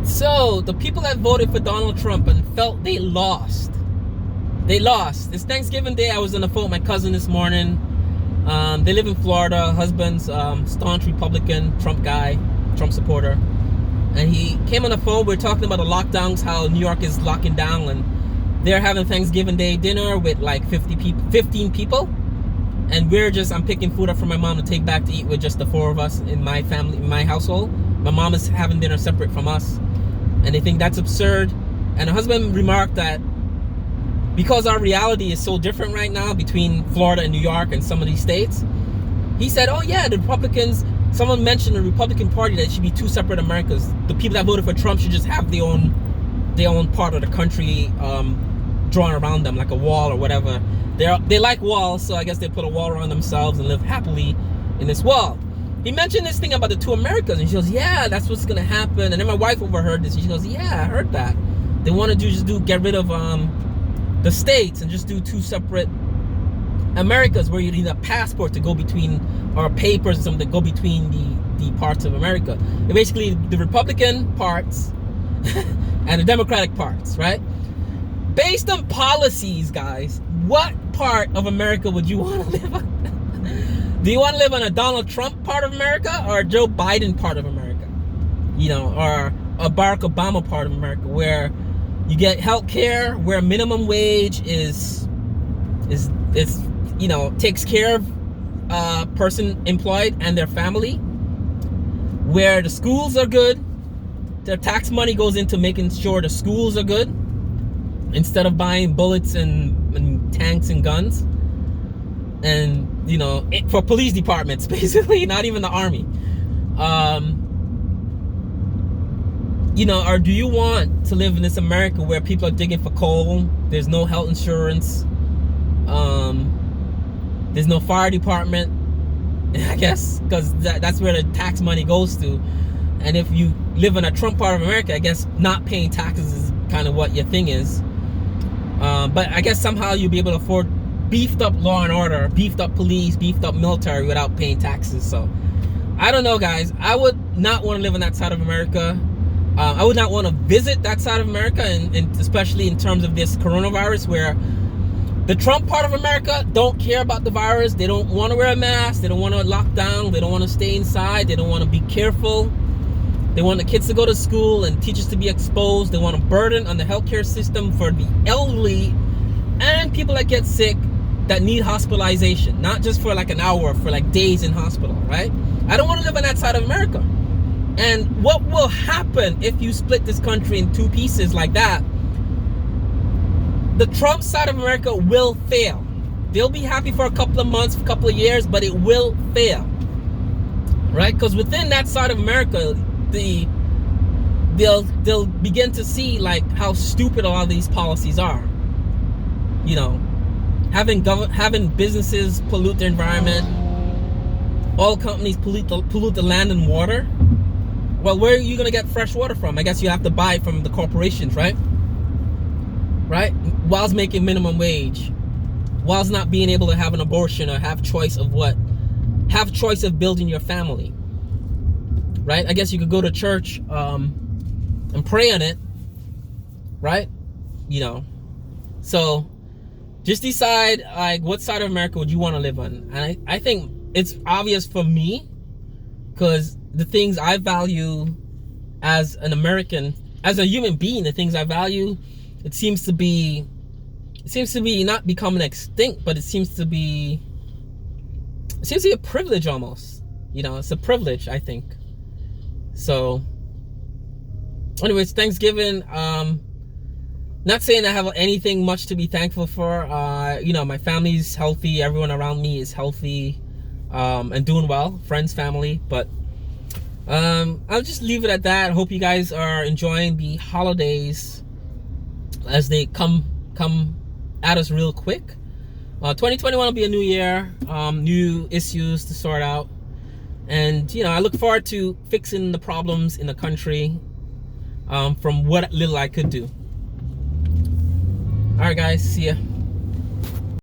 So the people that voted for Donald Trump and felt they lost. They lost. It's Thanksgiving Day. I was on the phone with my cousin this morning. They live in Florida. Husband's staunch Republican, Trump guy, Trump supporter. And he came on the phone. We were talking about the lockdowns, how New York is locking down, and they're having Thanksgiving Day dinner with like 15 people. And I'm picking food up for my mom to take back to eat with just the four of us in my family, in my household. My mom is having dinner separate from us. And they think that's absurd. And her husband remarked that because our reality is so different right now between Florida and New York and some of these states, he said, oh yeah, the Republicans, someone mentioned the Republican Party that it should be two separate Americas. The people that voted for Trump should just have their own part of the country drawn around them, like a wall or whatever. They like walls, so I guess they put a wall around themselves and live happily in this wall. He mentioned this thing about the two Americas, and she goes, yeah, that's what's gonna happen. And then my wife overheard this, and she goes, yeah, I heard that. They want to get rid of the states and just do two separate Americas, where you need a passport to go between, or papers or something to go between the parts of America. And basically the Republican parts and the Democratic parts, right? Based on policies, guys, what part of America would you want to live on? Do you want to live on a Donald Trump part of America or a Joe Biden part of America? You know, or a Barack Obama part of America, where you get health care, where minimum wage is you know, takes care of a person employed and their family, where the schools are good, their tax money goes into making sure the schools are good instead of buying bullets and tanks and guns, and you know, for police departments, basically, not even the army. You know, or do you want to live in this America where people are digging for coal, there's no health insurance, there's no fire department, I guess, because that's where the tax money goes to. And if you live in a Trump part of America, I guess not paying taxes is kind of what your thing is. But I guess somehow you'll be able to afford beefed up law and order, beefed up police, beefed up military without paying taxes. So I don't know, guys. I would not want to live on that side of America. I would not want to visit that side of America, and especially in terms of this coronavirus, where the Trump part of America don't care about the virus. They don't want to wear a mask. They don't want to lock down. They don't want to stay inside. They don't want to be careful. They want the kids to go to school and teachers to be exposed. They want a burden on the healthcare system for the elderly and people that get sick, that need hospitalization, not just for like an hour, for like days in hospital, right? I don't want to live on that side of America. And what will happen if you split this country in two pieces like that? The Trump side of America will fail. They'll be happy for a couple of months, a couple of years, but it will fail, right? Because within that side of America, they'll begin to see like how stupid a lot of these policies are. You know, having businesses pollute the environment, oil companies pollute the land and water. Well, where are you gonna get fresh water from? I guess you have to buy from the corporations, right? Right? Whilst making minimum wage, whilst not being able to have an abortion or have choice of building your family, right? I guess you could go to church and pray on it, right? You know, so just decide like what side of America would you want to live on. And I think it's obvious for me, because the things I value as an American, as a human being, the things I value, it seems to be not becoming extinct, but it seems to be a privilege almost. You know, it's a privilege, I think. So anyways, Thanksgiving, not saying I have anything much to be thankful for. You know, my family's healthy, everyone around me is healthy, and doing well, friends, family, but I'll just leave it at that. I hope you guys are enjoying the holidays as they come at us real quick. 2021 will be a new year, new issues to sort out, and you know, I look forward to fixing the problems in the country from what little I could do. All right, guys, see ya.